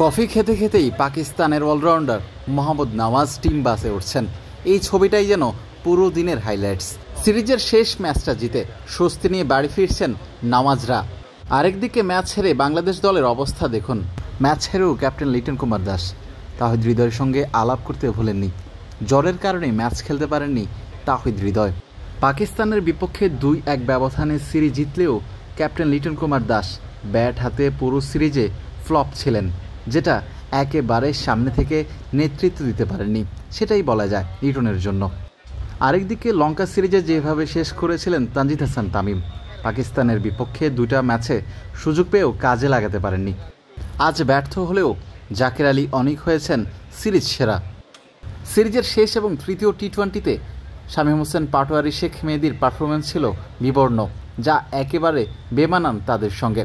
Coffee খেতে খেতেই পাকিস্তানের অলরাউন্ডার মোহাম্মদ নওয়াজ টিম বাসে উঠছেন। এই ছবিটাই যেন পুরো দিনের হাইলাইটস। সিরিজের শেষ ম্যাচটা জিতে স্বস্তি নিয়ে বাড়ি ফিরছেন নওয়াজরা। আরেকদিকে ম্যাচ হেরে বাংলাদেশ দলের অবস্থা দেখুন। ম্যাচ হেরেও ক্যাপ্টেন লিটন কুমার দাস তাহিদ হৃদয়ের সঙ্গে আলাপ করতে ভুলেননি। জ্বরের কারণে ম্যাচ খেলতে পারেননি তাহিদ হৃদয়। পাকিস্তানের বিপক্ষে 2-1 ব্যবধানে সিরিজ জিতলেও ক্যাপ্টেন লিটন কুমার দাস ব্যাট হাতে পুরো সিরিজে ফ্লপ ছিলেন, যেটা একেবারে সামনে থেকে নেতৃত্ব দিতে পারেননি, সেটাই বলা যায় লিটনের জন্য। আরেকদিকে লঙ্কা সিরিজে যেভাবে শেষ করেছিলেন তানজিদ হাসান তামিম, পাকিস্তানের বিপক্ষে 2টা ম্যাচে সুযোগ পেয়েও কাজে লাগাতে পারেননি। আজ ব্যর্থ হলেও জাকের আলী অনেক হয়েছেন সিরিজ সেরা। সিরিজের শেষ এবং তৃতীয় টি-20তে শামীম হোসেন পাটোয়ারি শেখ মেহেদীর পারফরমেন্স ছিল বিবর্ণ, যা একেবারে বেমানান তাদের সঙ্গে।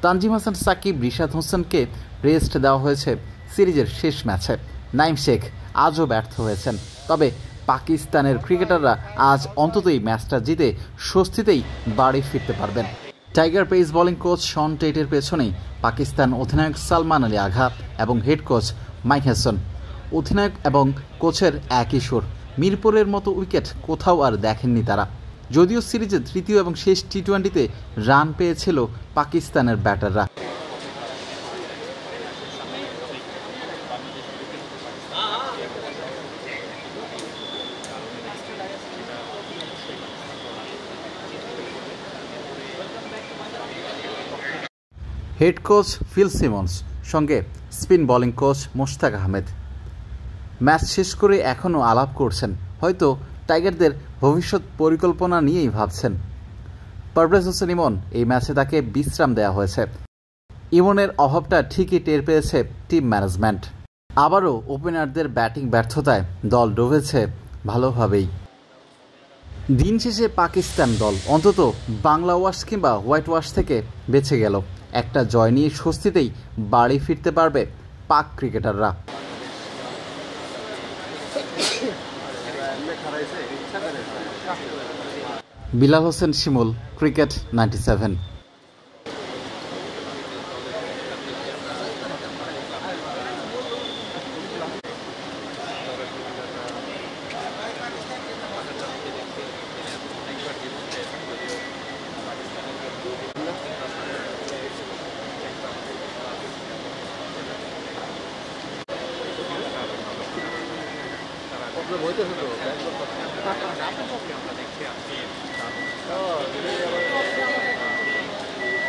তানজিম হাসান সাকিব, রিশাদ হোসেনকে রেস্ট দেওয়া হয়েছে সিরিজের শেষ ম্যাচে। নাইম শেখ আজও ব্যর্থ হয়েছেন। তবে পাকিস্তানের ক্রিকেটাররা আজ অন্ততই ম্যাচটা জিতে স্বস্তিতেই বাড়ি ফিরতে পারবেন। টাইগার পেস বোলিং কোচ শন টেটের পেছনেই পাকিস্তান অধিনায়ক সালমান আলী আঘা এবং হেড কোচ মাইক হেসন। অধিনায়ক এবং কোচের একই সুর। মিরপুরের মতো উইকেট কোথাও আর দেখেননি তারা। যদিও সিরিজের তৃতীয় এবং শেষ টি-20তে রান পেয়েছিল পাকিস্তানের ব্যাটাররা। হেড কোচ ফিল সিমন্স সঙ্গে spin bowling coach Mushtaq Ahmed match শেষ করে এখনও আলাপ করছেন। হয়তো টাইগারদের ভবিষ্যৎ পরিকল্পনা নিয়েই ভাবছেন। পারভেজ হোসেন ইমন, এই ম্যাচে তাকে বিশ্রাম দেওয়া হয়েছে। ইমনের অভাবটা ঠিকই টের পেয়েছে টিম ম্যানেজমেন্ট। আবারও ওপেনারদের ব্যাটিং ব্যর্থতায় দল ডুবেছে ভালোভাবেই। দিন শেষে পাকিস্তান দল অন্তত বাংলা ওয়াশ কিংবা হোয়াইট ওয়াশ থেকে বেঁচে গেল। একটা জয় নিয়ে স্বস্তিতেই বাড়ি ফিরতে পারবে পাক ক্রিকেটাররা। বিলাল হোসেন শিমুল, ক্রিকেট 97।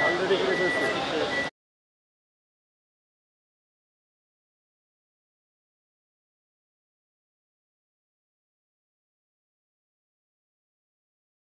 অলরেডি